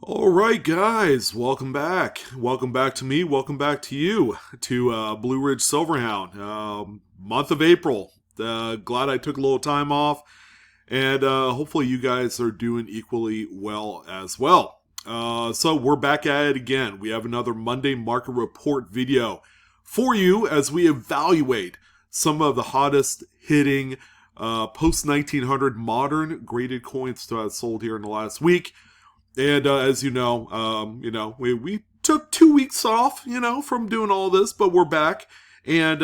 All right, guys, welcome back. Welcome back to me. Welcome back to you to Blue Ridge Silverhound. Month of April. Glad I took a little time off, and hopefully you guys are doing equally well as well. So we're back at it again. We have another Monday market report video for you as we evaluate some of the hottest hitting post 1900 modern graded coins to have sold here in the last week. And as you know, we took 2 weeks off, from doing all this, but we're back. And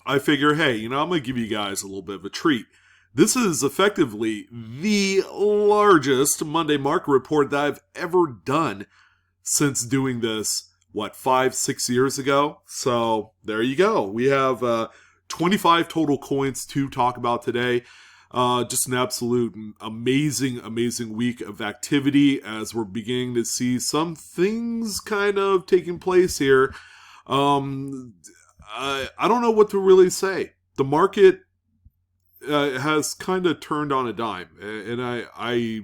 I figure, hey, I'm going to give you guys a little bit of a treat. This is effectively the largest Monday market report that I've ever done since doing this, 5-6 years ago? So there you go. We have 25 total coins to talk about today. Just an absolute amazing week of activity as we're beginning to see some things kind of taking place here. I don't know what to really say. The market has kind of turned on a dime, and I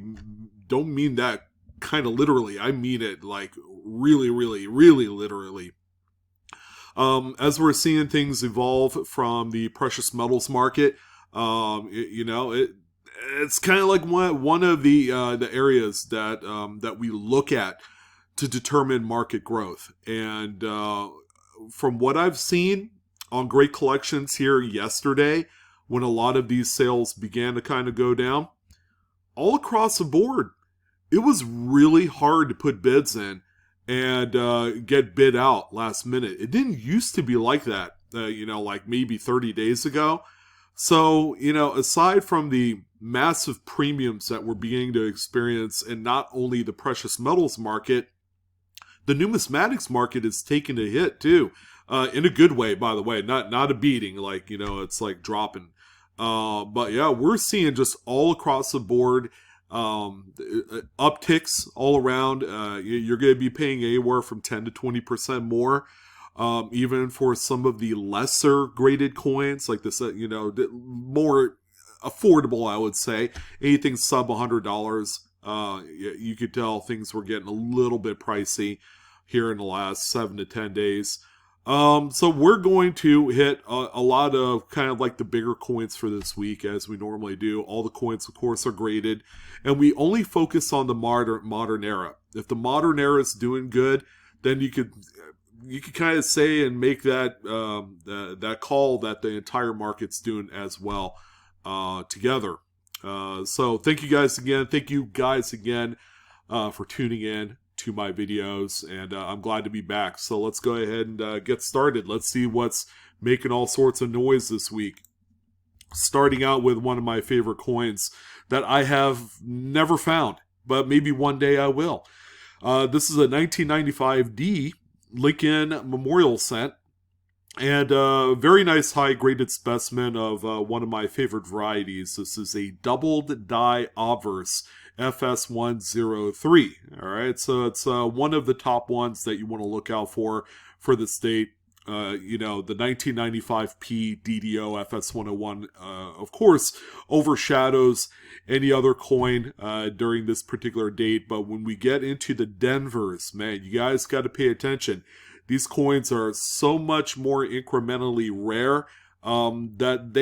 don't mean that kind of literally. I mean it like really literally. As we're seeing things evolve from the precious metals market, it's kind of like one of the areas that we look at to determine market growth. And from what I've seen on great collections here yesterday, when a lot of these sales began to kind of go down, all across the board, it was really hard to put bids in and get bid out last minute. It didn't used to be like that, like maybe 30 days ago. So, aside from the massive premiums that we're beginning to experience in not only the precious metals market, the numismatics market is taking a hit too, in a good way, by the way, not a beating, like, it's like dropping. But yeah, we're seeing just all across the board upticks all around. You're going to be paying anywhere from 10 to 20% more. Even for some of the lesser graded coins, like this, more affordable, I would say. Anything sub $100, you could tell things were getting a little bit pricey here in the last 7 to 10 days. So we're going to hit a lot of kind of like the bigger coins for this week, as we normally do. All the coins, of course, are graded, and we only focus on the modern era. If the modern era is doing good, then you could kind of say and make that that call that the entire market's doing as well together. So thank you guys again. Thank you guys again for tuning in to my videos, and I'm glad to be back. So let's go ahead and get started. Let's see what's making all sorts of noise this week. Starting out with one of my favorite coins that I have never found, but maybe one day I will. This is a 1995 D Lincoln Memorial Cent, and a very nice high-graded specimen of one of my favorite varieties. This is a doubled die obverse FS103. All right, so it's one of the top ones that you want to look out for the state. The 1995 P DDO FS101, of course, overshadows any other coin during this particular date. But when we get into the Denvers, man, you guys got to pay attention. These coins are so much more incrementally rare that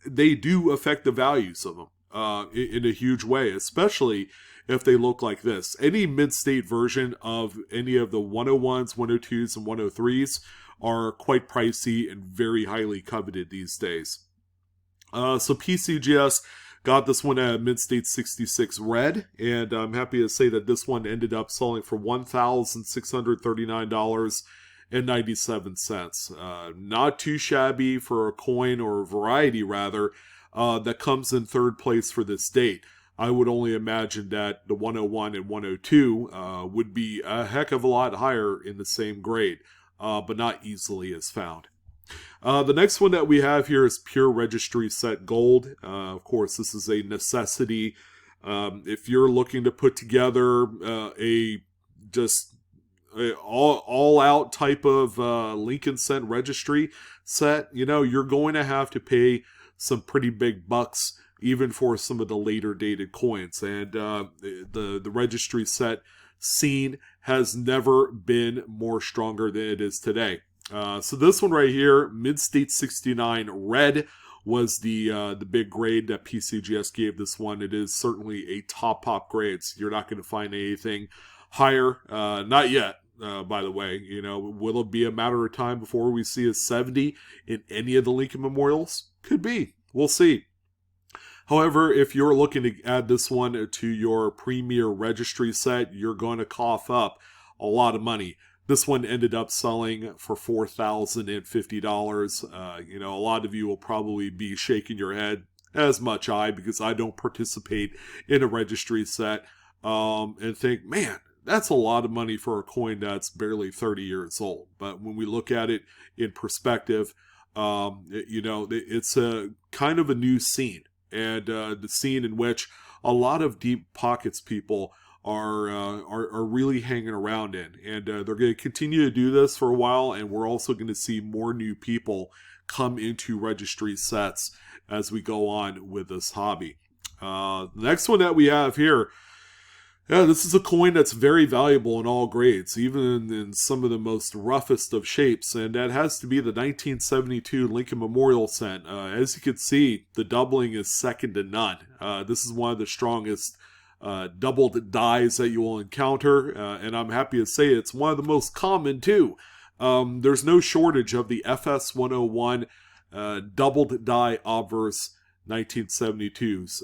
they do affect the values of them in a huge way, especially if they look like this. Any mid-state version of any of the 101s, 102s, and 103s are quite pricey and very highly coveted these days. So PCGS got this one at mid-state 66 red, and I'm happy to say that this one ended up selling for $1,639.97. Not too shabby for a coin, or a variety rather, that comes in third place for this date. I would only imagine that the 101 and 102 would be a heck of a lot higher in the same grade, but not easily as found. The next one that we have here is Pure Registry Set Gold. Of course, this is a necessity. If you're looking to put together a all-out type of Lincoln Cent registry set, you're going to have to pay some pretty big bucks even for some of the later dated coins. And the registry set scene has never been more stronger than it is today. So this one right here, Mid-State 69 Red, was the big grade that PCGS gave this one. It is certainly a top pop grade, so you're not going to find anything higher. Not yet, by the way. You know, will it be a matter of time before we see a 70 in any of the Lincoln Memorials? Could be. We'll see. However, if you're looking to add this one to your premier registry set, you're going to cough up a lot of money. This one ended up selling for $4,050. You know, a lot of you will probably be shaking your head, as much I, because I don't participate in a registry set, and think, man, that's a lot of money for a coin that's barely 30 years old. But when we look at it in perspective, you know, it's a kind of a new scene, and the scene in which a lot of deep pockets people are really hanging around in, and they're going to continue to do this for a while, and we're also going to see more new people come into registry sets as we go on with this hobby. The next one that we have here, yeah, this is a coin that's very valuable in all grades, even in some of the most roughest of shapes, and that has to be the 1972 Lincoln Memorial set. As you can see, the doubling is second to none. This is one of the strongest doubled dies that you will encounter, and I'm happy to say it's one of the most common too. There's no shortage of the FS 101 doubled die obverse 1972s.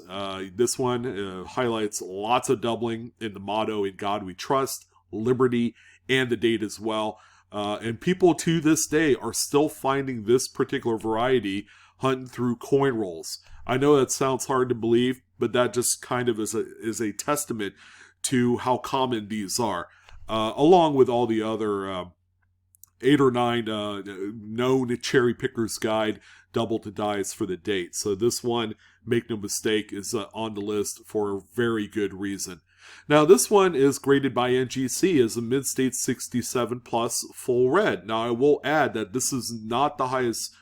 This one highlights lots of doubling in the motto "In God We Trust," Liberty, and the date as well. And people to this day are still finding this particular variety hunting through coin rolls. I know that sounds hard to believe, but that just kind of is a testament to how common these are, along with all the other 8 or 9 known cherry pickers guide double to dies for the date. So this one, make no mistake, is on the list for a very good reason. Now this one is graded by NGC as a Mid-State 67 plus full red. Now I will add that this is not the highest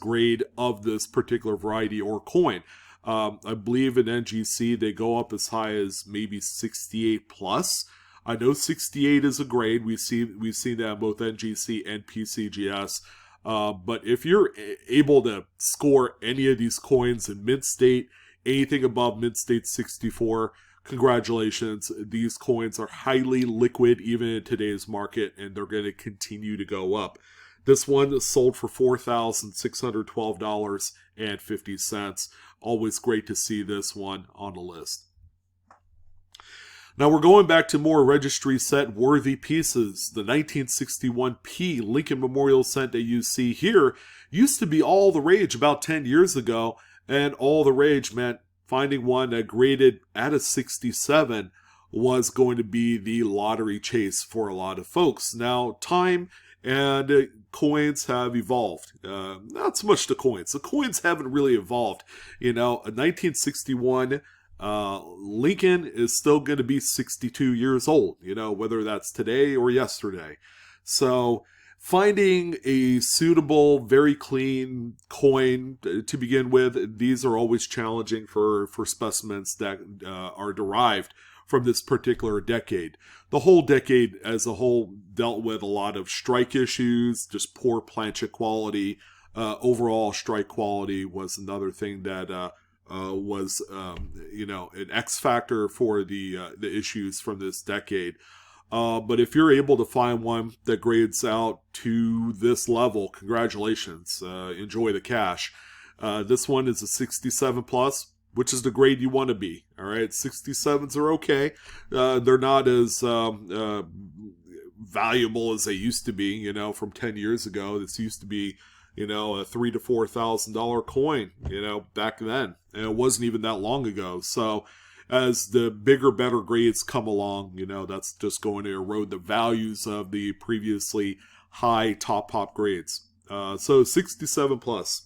grade of this particular variety or coin. I believe in NGC they go up as high as maybe 68 plus. I know 68 is a grade. We've seen that in both NGC and PCGS. But if you're able to score any of these coins in mid-state, anything above mid-state 64, congratulations. These coins are highly liquid even in today's market, and they're going to continue to go up. This one sold for $4,612.50. Always great to see this one on the list. Now we're going back to more registry set worthy pieces. The 1961 P Lincoln Memorial set that you see here used to be all the rage about 10 years ago, and all the rage meant finding one that graded at a 67 was going to be the lottery chase for a lot of folks. Now time and coins have evolved. Not so much the coins. The coins haven't really evolved. You know, a 1961 Lincoln is still going to be 62 years old, you know, whether that's today or yesterday. So finding a suitable, very clean coin to begin with, these are always challenging for specimens that are derived from this particular decade. The whole decade as a whole dealt with a lot of strike issues, just poor plancha quality. Overall strike quality was another thing that was you know, an X factor for the issues from this decade. But if you're able to find one that grades out to this level, congratulations. Enjoy the cash. This one is a 67 plus, which is the grade you want to be. All right, 67s are okay. They're not as valuable as they used to be. You know, from 10 years ago, this used to be, you know, a $3,000 to $4,000 coin, you know, back then. And it wasn't even that long ago. So as the bigger, better grades come along, you know, that's just going to erode the values of the previously high top pop grades. So 67 plus.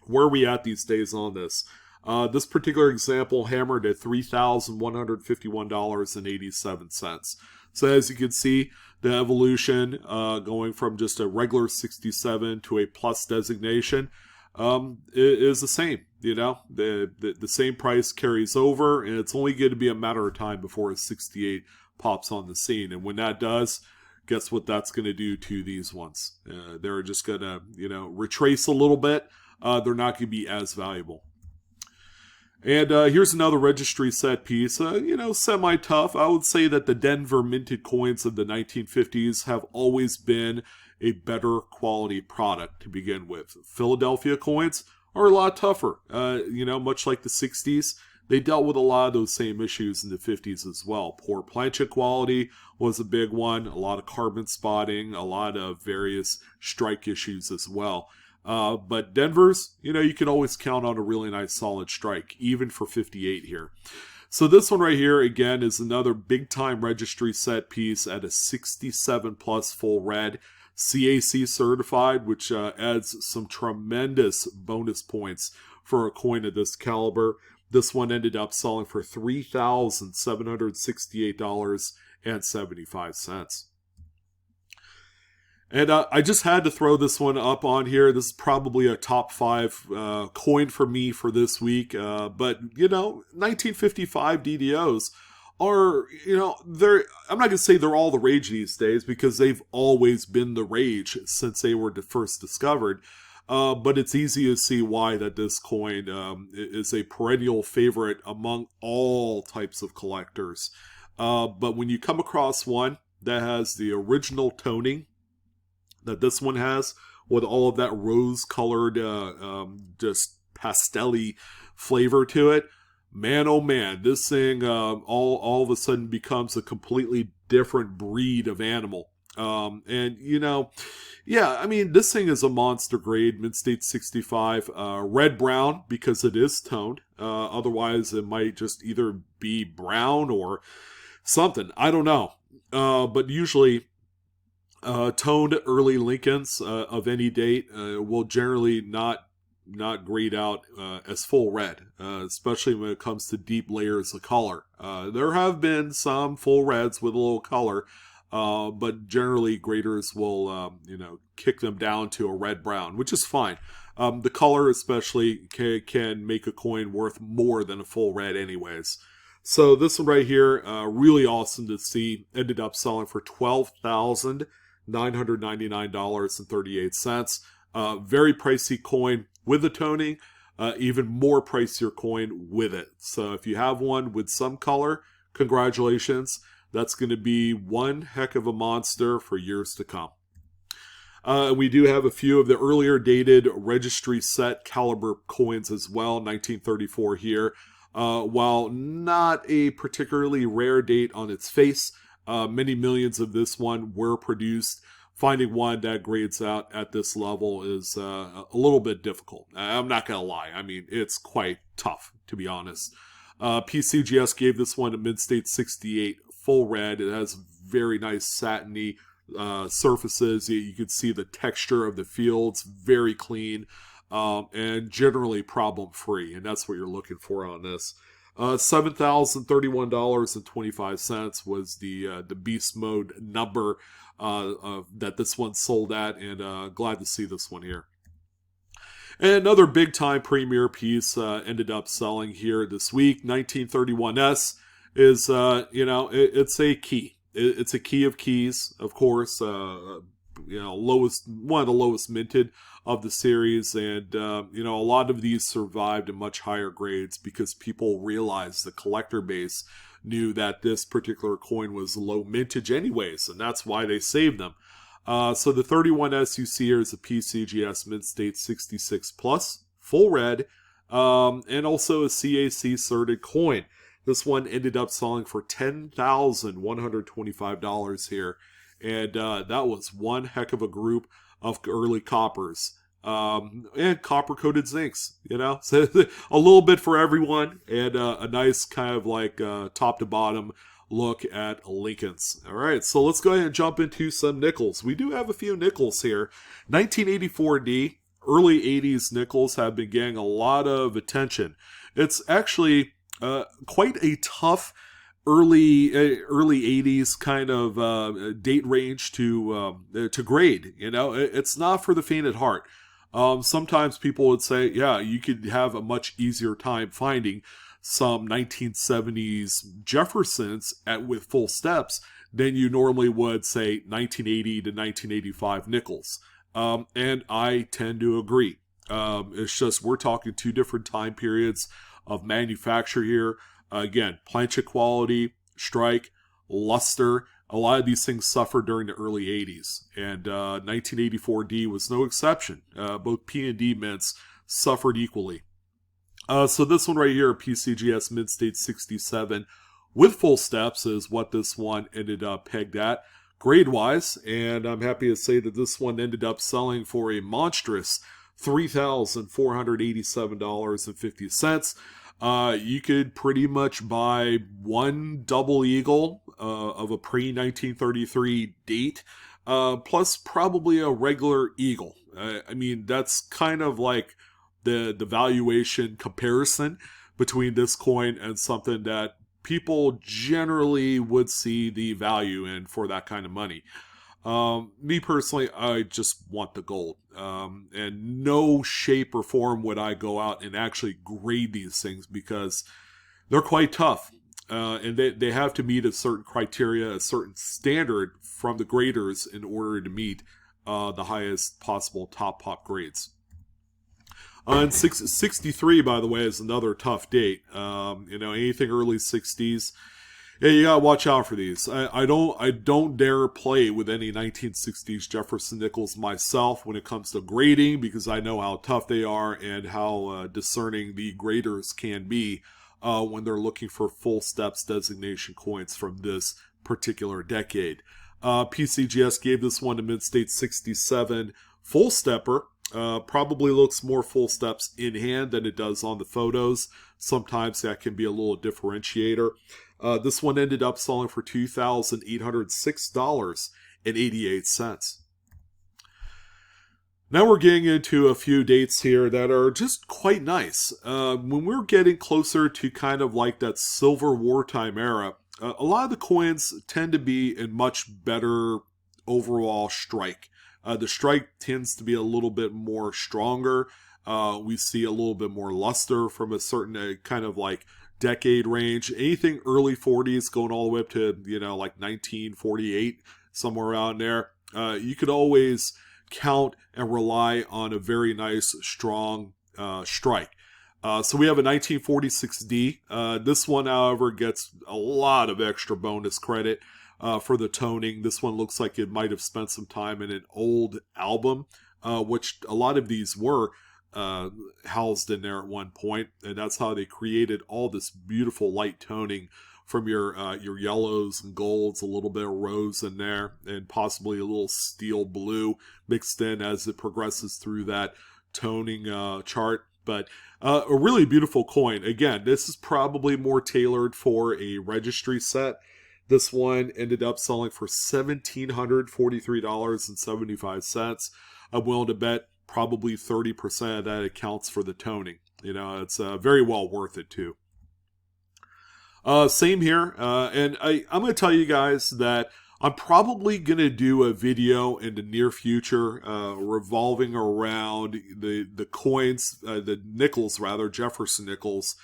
Where are we at these days on this? This particular example hammered at $3,151.87. So as you can see, the evolution going from just a regular 67 to a plus designation. is the same. The same price carries over, and it's only going to be a matter of time before a 68 pops on the scene. And when that does, guess what that's going to do to these ones? They're just going to, retrace a little bit. They're not going to be as valuable. And here's another registry set piece, semi-tough. I would say that the Denver minted coins of the 1950s have always been a better quality product to begin with. Philadelphia coins are a lot tougher, much like the 60s. They dealt with a lot of those same issues in the 50s as well. Poor plancha quality was a big one, a lot of carbon spotting, a lot of various strike issues as well. But Denver's, you can always count on a really nice solid strike, even for 58 here. So this one right here, again, is another big-time registry set piece at a 67 plus full red, CAC certified, which adds some tremendous bonus points for a coin of this caliber. This one ended up selling for $3,768.75. And I just had to throw this one up on here. This is probably a top 5 coin for me for this week. But, 1955 DDOs are, I'm not going to say they're all the rage these days, because they've always been the rage since they were first discovered. But it's easy to see why that this coin is a perennial favorite among all types of collectors. But when you come across one that has the original toning that this one has, with all of that rose-colored, just pastel-y flavor to it, man, oh man, this thing all of a sudden becomes a completely different breed of animal. This thing is a monster grade, mid-state 65, red-brown, because it is toned. Otherwise, it might just either be brown or something. I don't know. But usually, toned early Lincolns of any date will generally not grade out as full red, especially when it comes to deep layers of color. There have been some full reds with a little color, but generally graders will, kick them down to a red-brown, which is fine. The color especially can make a coin worth more than a full red anyways. So this one right here, really awesome to see. Ended up selling for $12,999.38. Very pricey coin with the toning, even more pricier coin with it. So if you have one with some color, congratulations. That's going to be one heck of a monster for years to come. We do have a few of the earlier dated registry set caliber coins as well, 1934 here. While not a particularly rare date on its face, many millions of this one were produced. Finding one that grades out at this level is a little bit difficult. I'm not going to lie. I mean, it's quite tough, to be honest. PCGS gave this one a mid-state 68 full red. It has very nice satiny surfaces. You can see the texture of the fields, very clean, and generally problem-free, and that's what you're looking for on this. $7,031.25 was the beast mode number that this one sold at, and glad to see this one here. And another big-time premier piece ended up selling here this week. 1931S is, it's a key. It's a key of keys, of course. Lowest, one of the lowest minted of the series, and a lot of these survived in much higher grades because people realized, the collector base knew that this particular coin was low mintage anyways, and that's why they saved them. So the 31S you see here is a PCGS mid-state 66 plus, full red, and also a CAC certed coin. This one ended up selling for $10,125 here. And that was one heck of a group of early coppers. And copper-coated zincs, So a little bit for everyone. And a nice kind of like top-to-bottom look at Lincolns. All right, so let's go ahead and jump into some nickels. We do have a few nickels here. 1984D, early 80s nickels have been getting a lot of attention. It's actually quite a tough early 80s kind of date range to grade. It's not for the faint at heart. Sometimes people would say, yeah, you could have a much easier time finding some 1970s Jeffersons with full steps than you normally would, say, 1980 to 1985 nickels. And I tend to agree. It's just we're talking two different time periods of manufacture here. Again, plancha quality, strike, luster. A lot of these things suffered during the early 80s, and 1984D was no exception. Both P and D mints suffered equally. So this one right here, PCGS Mid-State 67 with full steps is what this one ended up pegged at grade-wise, and I'm happy to say that this one ended up selling for a monstrous $3,487.50. You could pretty much buy one double eagle of a pre-1933 date, plus probably a regular eagle. I mean, that's kind of like the valuation comparison between this coin and something that people generally would see the value in for that kind of money. Me personally, I just want the gold. And no shape or form would I go out and actually grade these things because they're quite tough. And they have to meet a certain criteria, a certain standard from the graders in order to meet the highest possible top pop grades. And 63, by the way, is another tough date. Anything early 60s. Yeah, you gotta watch out for these. I don't dare play with any 1960s Jefferson nickels myself when it comes to grading because I know how tough they are and how discerning the graders can be when they're looking for full steps designation coins from this particular decade. PCGS gave this one a Mid-State 67 full stepper. Probably looks more full steps in hand than it does on the photos. Sometimes that can be a little differentiator. This one ended up selling for $2,806.88. Now we're getting into a few dates here that are just quite nice. When we're getting closer to kind of like that silver wartime era, a lot of the coins tend to be in much better overall strike. The strike tends to be a little bit more stronger. We see a little bit more luster from a certain kind of like decade range. Anything early 40s going all the way up to, like 1948, somewhere around there. You could always count and rely on a very nice, strong strike. So we have a 1946D. This one, however, gets a lot of extra bonus credit. For the toning. This one looks like it might have spent some time in an old album, which a lot of these were housed in there at one point, and that's how they created all this beautiful light toning from your yellows and golds, a little bit of rose in there, and possibly a little steel blue mixed in as it progresses through that toning chart. But a really beautiful coin. Again, this is probably more tailored for a registry set. This one ended up selling for $1,743.75. I'm willing to bet probably 30% of that accounts for the toning. It's very well worth it too. Same here. And I'm going to tell you guys that I'm probably going to do a video in the near future revolving around the coins, the nickels rather, Jefferson nickels,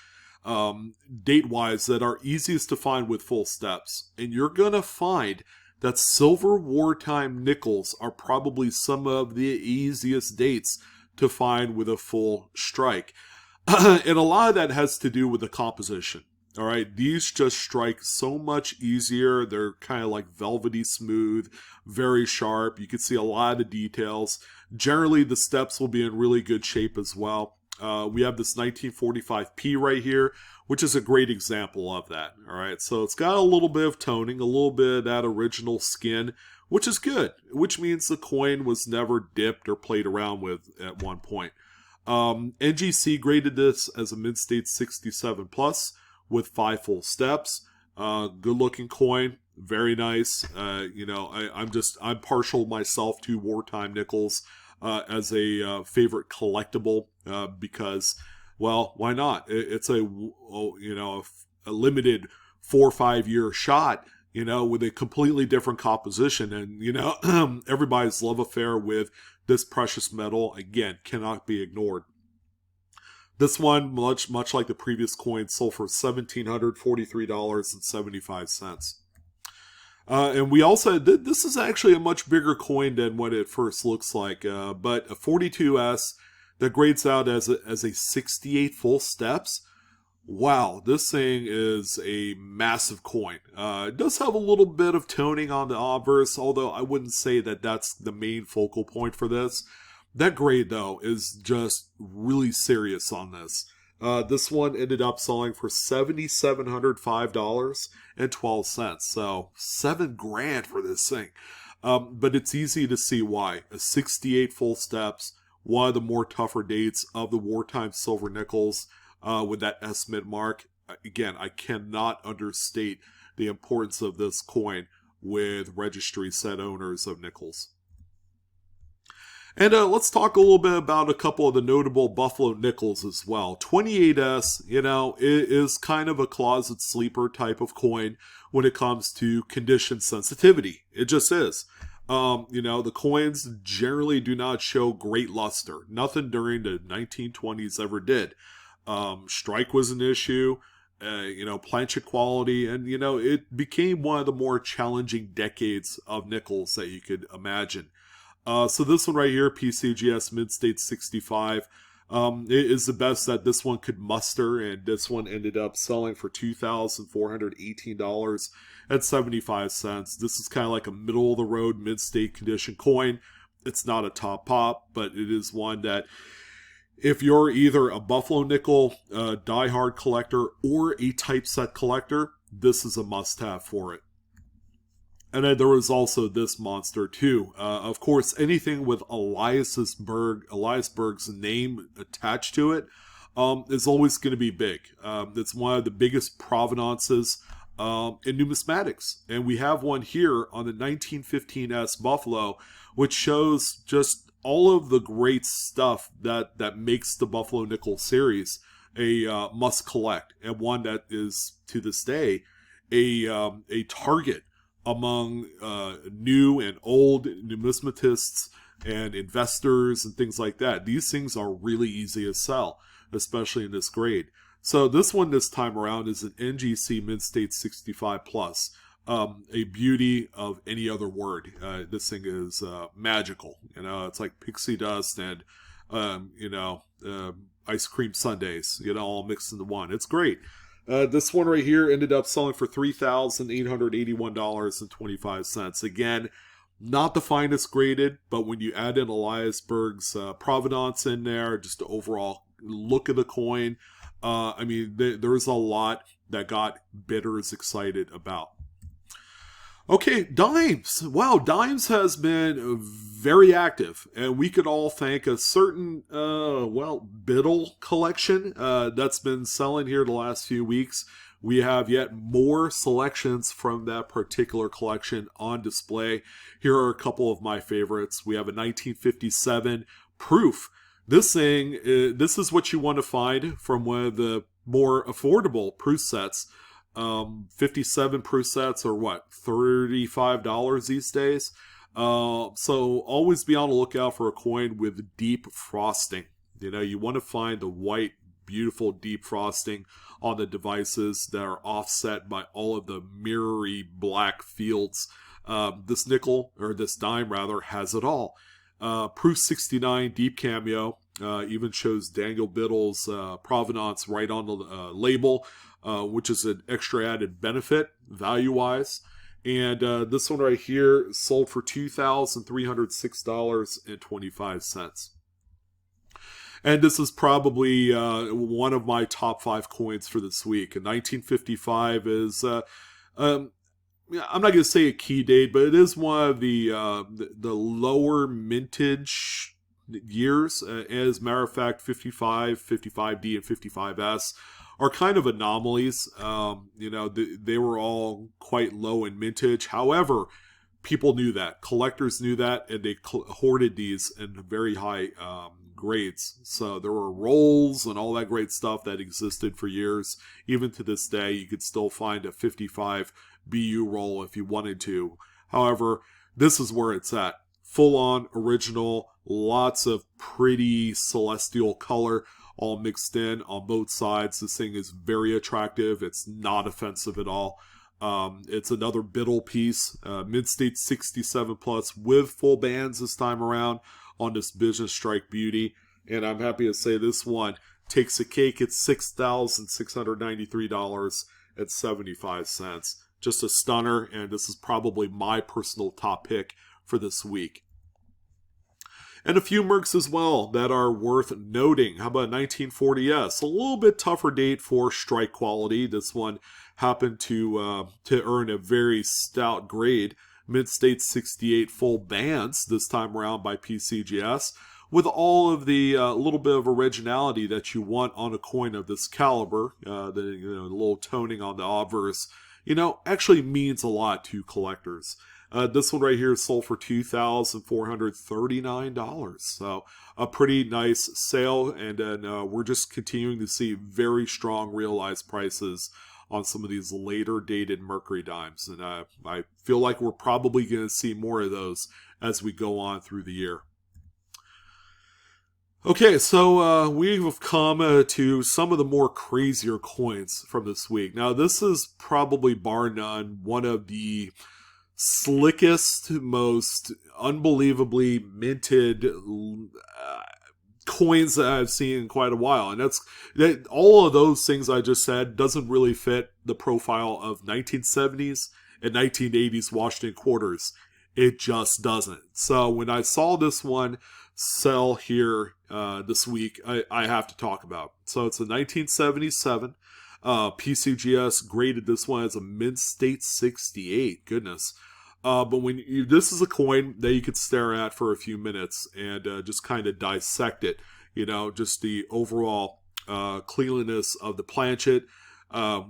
date-wise that are easiest to find with full steps. And you're going to find that silver wartime nickels are probably some of the easiest dates to find with a full strike. And a lot of that has to do with the composition. All right, these just strike so much easier. They're kind of like velvety smooth, very sharp. You can see a lot of the details. Generally, the steps will be in really good shape as well. We have this 1945P right here, which is a great example of that. All right, so it's got a little bit of toning, a little bit of that original skin, which is good, which means the coin was never dipped or played around with at one point. NGC graded this as a Mid-State 67 plus with 5 full steps. Good looking coin, very nice. I'm partial myself to wartime nickels as a favorite collectible because, well, why not? It's a limited 4 or 5 year shot, with a completely different composition, and everybody's love affair with this precious metal, again, cannot be ignored. This one, much like the previous coin, sold for $1,743.75. And we also, this is actually a much bigger coin than what it first looks like, but a 42S that grades out as a 68 full steps. Wow, this thing is a massive coin. It does have a little bit of toning on the obverse, although I wouldn't say that that's the main focal point for this. That grade, though, is just really serious on this. This one ended up selling for $7,705.12. So $7,000 for this thing. But it's easy to see why. A 68 full steps, one of the more tougher dates of the wartime silver nickels, with that S-mint mark. Again, I cannot understate the importance of this coin with registry set owners of nickels. And let's talk a little bit about a couple of the notable Buffalo nickels as well. 28S, is kind of a closet sleeper type of coin when it comes to condition sensitivity. It just is. The coins generally do not show great luster. Nothing during the 1920s ever did. Strike was an issue, planchet quality, and, it became one of the more challenging decades of nickels that you could imagine. So this one right here, PCGS Mid-State 65, is the best that this one could muster, and this one ended up selling for $2,418.75. This is kind of like a middle-of-the-road, mid-state condition coin. It's not a top pop, but it is one that, if you're either a Buffalo nickel diehard collector or a typeset collector, this is a must-have for it. And then there was also this monster too. Of course, anything with Elias Berg's name attached to it is always going to be big. It's one of the biggest provenances in numismatics. And we have one here on the 1915S Buffalo, which shows just all of the great stuff that makes the Buffalo Nickel series a must collect, and one that is, to this day, a target among new and old numismatists and investors and things like that. These things are really easy to sell, especially in this grade. So this one this time around is an NGC Mid-State 65 Plus. A beauty of any other word. This thing is magical. It's like pixie dust and ice cream sundaes, all mixed into one. It's great. This one right here ended up selling for $3,881.25. Again, not the finest graded, but when you add in Elias Berg's provenance in there, just the overall look of the coin, there's a lot that got bidders excited about. Okay, Dimes. Wow, Dimes has been very active, and we could all thank a certain, Biddle collection that's been selling here the last few weeks. We have yet more selections from that particular collection on display. Here are a couple of my favorites. We have a 1957 Proof. This thing, this is what you want to find from one of the more affordable Proof sets. 57 Proof sets are what, $35 these days? So always be on the lookout for a coin with deep frosting. You want to find the white, beautiful deep frosting on the devices that are offset by all of the mirrory black fields. This nickel, or this dime rather, has it all. Proof 69 deep cameo even shows Daniel Biddle's provenance right on the label, which is an extra added benefit value-wise. And this one right here sold for $2,306.25. And this is probably one of my top 5 coins for this week. And 1955 is, I'm not going to say a key date, but it is one of the lower mintage years. As a matter of fact, 55, 55D, and 55S are kind of anomalies. They were all quite low in mintage. However, people knew that. Collectors knew that, and they hoarded these in very high grades. So there were rolls and all that great stuff that existed for years. Even to this day, you could still find a 55 BU roll if you wanted to. However, this is where it's at. full-on original, lots of pretty celestial color all mixed in on both sides. This thing is very attractive. It's not offensive at all. It's another Biddle piece, mid-state 67 plus with full bands this time around on this Business Strike Beauty. And I'm happy to say this one takes a cake at $6,693.75. Just a stunner, and this is probably my personal top pick for this week. And a few Mercs as well that are worth noting. How about 1940S? A little bit tougher date for strike quality. This one happened to earn a very stout grade. Mid-state 68 full bands this time around by PCGS, with all of the little bit of originality that you want on a coin of this caliber. The little toning on the obverse, actually means a lot to collectors. This one right here sold for $2,439. So a pretty nice sale. And then we're just continuing to see very strong realized prices on some of these later dated Mercury dimes. And I feel like we're probably going to see more of those as we go on through the year. Okay, so we've come to some of the more crazier coins from this week. Now, this is probably bar none one of the slickest, most unbelievably minted coins that I've seen in quite a while. And that all of those things I just said doesn't really fit the profile of 1970s and 1980s Washington quarters. It just doesn't. So when I saw this one sell here this week, I have to talk about. So it's a 1977. PCGS graded this one as a mid-state 68. Goodness. But this is a coin that you could stare at for a few minutes and just kind of dissect it. Just the overall cleanliness of the planchet,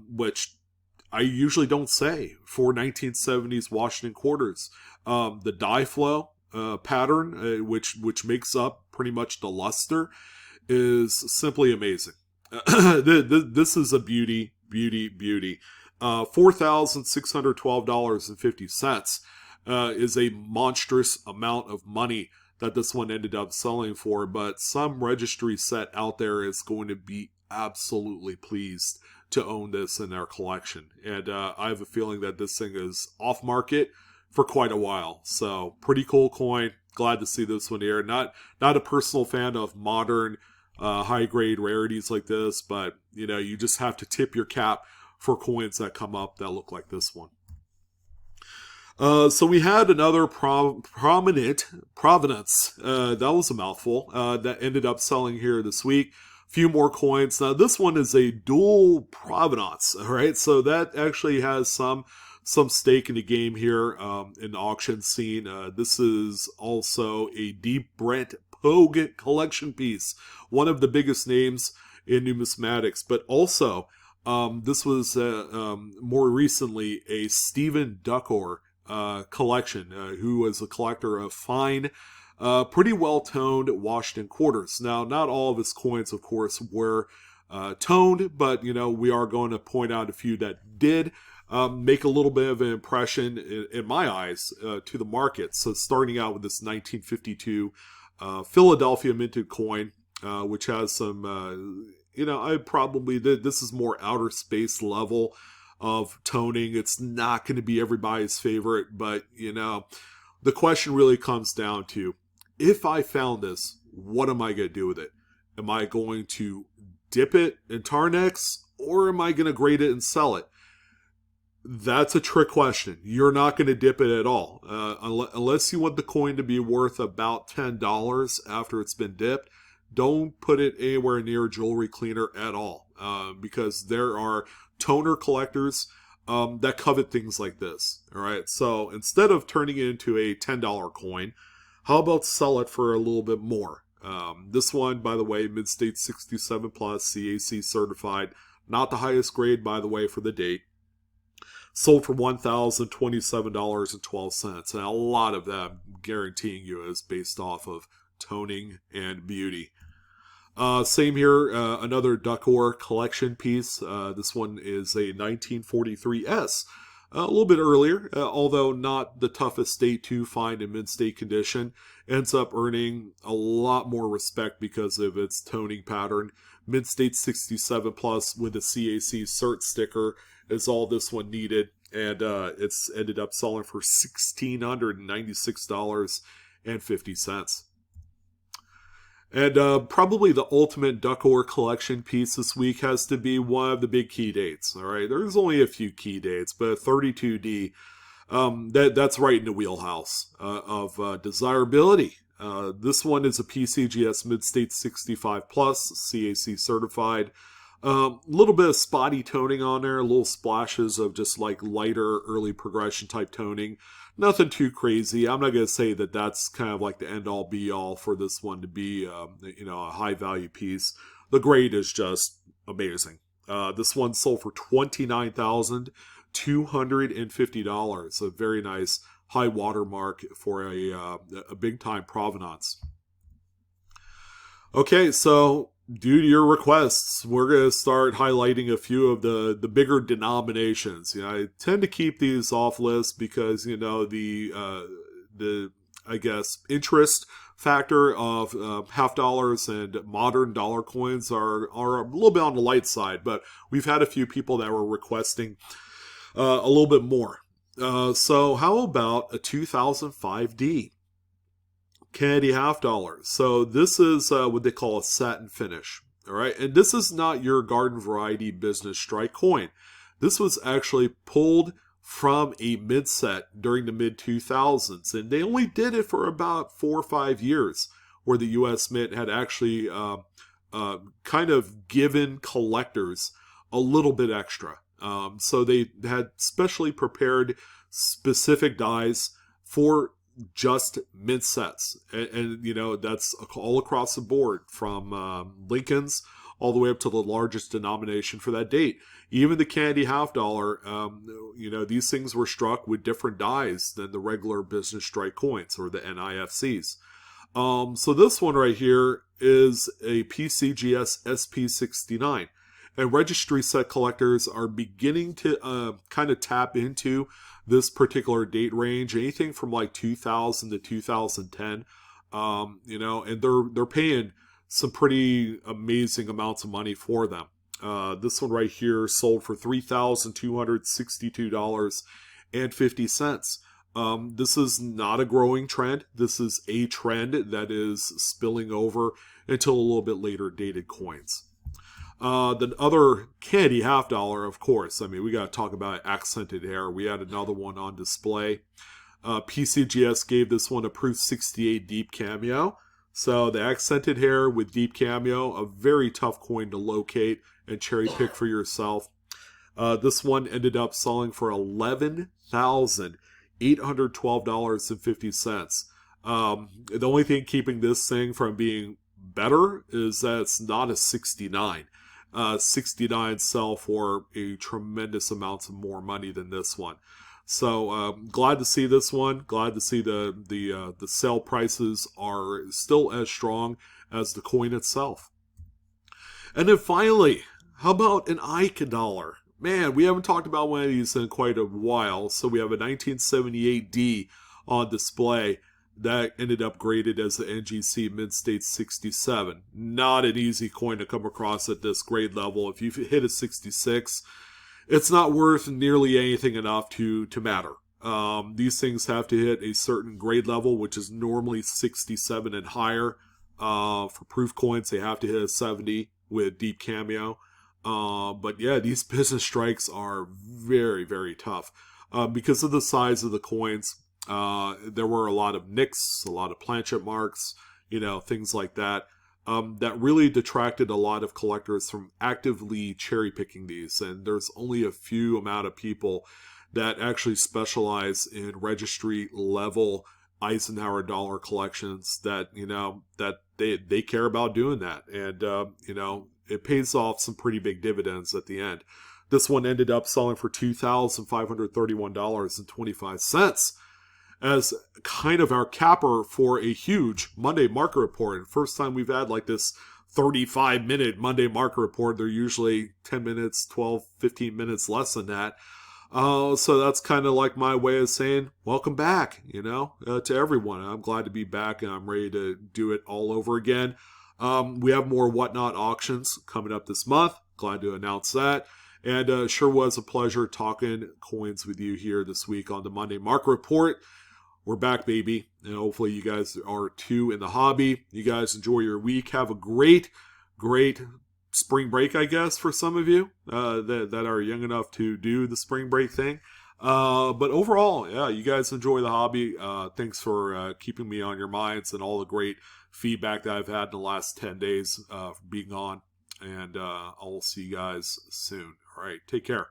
which I usually don't say for 1970s Washington quarters. The die flow pattern, which makes up pretty much the luster, is simply amazing. This is a beauty. $4,612.50 is a monstrous amount of money that this one ended up selling for, but some registry set out there is going to be absolutely pleased to own this in their collection. And I have a feeling that this thing is off market for quite a while. So pretty cool coin. Glad to see this one here. Not a personal fan of modern high grade rarities like this, but you just have to tip your cap for coins that come up that look like this one. So we had another prominent provenance. That was a mouthful. That ended up selling here this week. Few more coins. Now this one is a dual provenance. All right, so that actually has some stake in the game here in the auction scene. This is also a Deep Brent Pogue collection piece, one of the biggest names in numismatics, but also this was more recently a Stephen Duckor collection, who was a collector of fine, pretty well-toned Washington quarters. Now, not all of his coins, of course, were toned, but we are going to point out a few that did make a little bit of an impression in my eyes to the market. So starting out with this 1952 Philadelphia minted coin, which has some, this is more outer space level of toning. It's not going to be everybody's favorite, but the question really comes down to, if I found this, what am I going to do with it? Am I going to dip it in Tarnex, or am I going to grade it and sell it? That's a trick question. You're not going to dip it at all. Unless you want the coin to be worth about $10 after it's been dipped, don't put it anywhere near jewelry cleaner at all. Because there are toner collectors that covet things like this. All right. So instead of turning it into a $10 coin, how about sell it for a little bit more? This one, by the way, mid-state 67 plus, CAC certified. Not the highest grade, by the way, for the date. Sold for $1,027.12. And a lot of that, I'm guaranteeing you, is based off of toning and beauty. Same here, another Duckor collection piece. This one is a 1943S a little bit earlier, although not the toughest state to find in mid-state condition. Ends up earning a lot more respect because of its toning pattern. Mid-state 67 plus with a CAC cert sticker is all this one needed, and it's ended up selling for $1,696.50. And probably the ultimate duck ore collection piece this week has to be one of the big key dates. All right, there's only a few key dates, but 32D, that's right in the wheelhouse of desirability. This one is a PCGS Mid-State 65 plus, CAC certified. A little bit of spotty toning on there, little splashes of just like lighter early progression type toning. Nothing too crazy. I'm not going to say that that's kind of like the end all be all for this one to be, a high value piece. The grade is just amazing. This one sold for $29,250. A very nice high watermark for a big time provenance. Okay, so due to your requests, we're going to start highlighting a few of the bigger denominations. I tend to keep these off list because, the I guess, interest factor of half dollars and modern dollar coins are a little bit on the light side, but we've had a few people that were requesting a little bit more. So how about a 2005D? Candy half dollar. So this is what they call a satin finish. All right. And this is not your garden variety business strike coin. This was actually pulled from a mid set during the mid 2000s. And they only did it for about 4 or 5 years, where the US Mint had actually kind of given collectors a little bit extra. So they had specially prepared specific dies for just mint sets, and that's all across the board from Lincoln's all the way up to the largest denomination for that date. Even the candy half dollar, these things were struck with different dies than the regular business strike coins or the NIFCs. So this one right here is a PCGS SP69. And registry set collectors are beginning to kind of tap into this particular date range, anything from like 2000 to 2010, and they're paying some pretty amazing amounts of money for them. This one right here sold for $3,262.50. This is not a growing trend. This is a trend that is spilling over into a little bit later dated coins. The other candy half dollar, of course. I mean, we got to talk about accented hair. We had another one on display. PCGS gave this one a Proof 68 Deep Cameo. So the accented hair with Deep Cameo, a very tough coin to locate and cherry pick for yourself. This one ended up selling for $11,812.50. The only thing keeping this thing from being better is that it's not a 69. 69 sell for a tremendous amount of more money than this one. So glad to see this one. Glad to see the sale prices are still as strong as the coin itself. And then finally, how about an Ike dollar? Man, we haven't talked about one of these in quite a while. So we have a 1978D on display that ended up graded as the NGC Mid-State 67. Not an easy coin to come across at this grade level. If you hit a 66, it's not worth nearly anything enough to matter. These things have to hit a certain grade level, which is normally 67 and higher. For proof coins, they have to hit a 70 with Deep Cameo. But yeah, these business strikes are very, very tough. Because of the size of the coins, there were a lot of nicks, a lot of planchet marks, things like that, that really detracted a lot of collectors from actively cherry picking these. And there's only a few amount of people that actually specialize in registry level Eisenhower dollar collections that, that they care about doing that. And, it pays off some pretty big dividends at the end. This one ended up selling for $2,531.25. as kind of our capper for a huge Monday market report. First time we've had like this 35-minute Monday market report. They're usually 10 minutes, 12, 15 minutes less than that. So that's kind of like my way of saying welcome back, to everyone. I'm glad to be back and I'm ready to do it all over again. We have more Whatnot auctions coming up this month. Glad to announce that. And sure was a pleasure talking coins with you here this week on the Monday Market Report. We're back, baby. And hopefully you guys are too in the hobby. You guys enjoy your week. Have a great, great spring break, I guess, for some of you that are young enough to do the spring break thing. But overall, yeah, you guys enjoy the hobby. Thanks for keeping me on your minds and all the great feedback that I've had in the last 10 days being on. And I'll see you guys soon. All right, take care.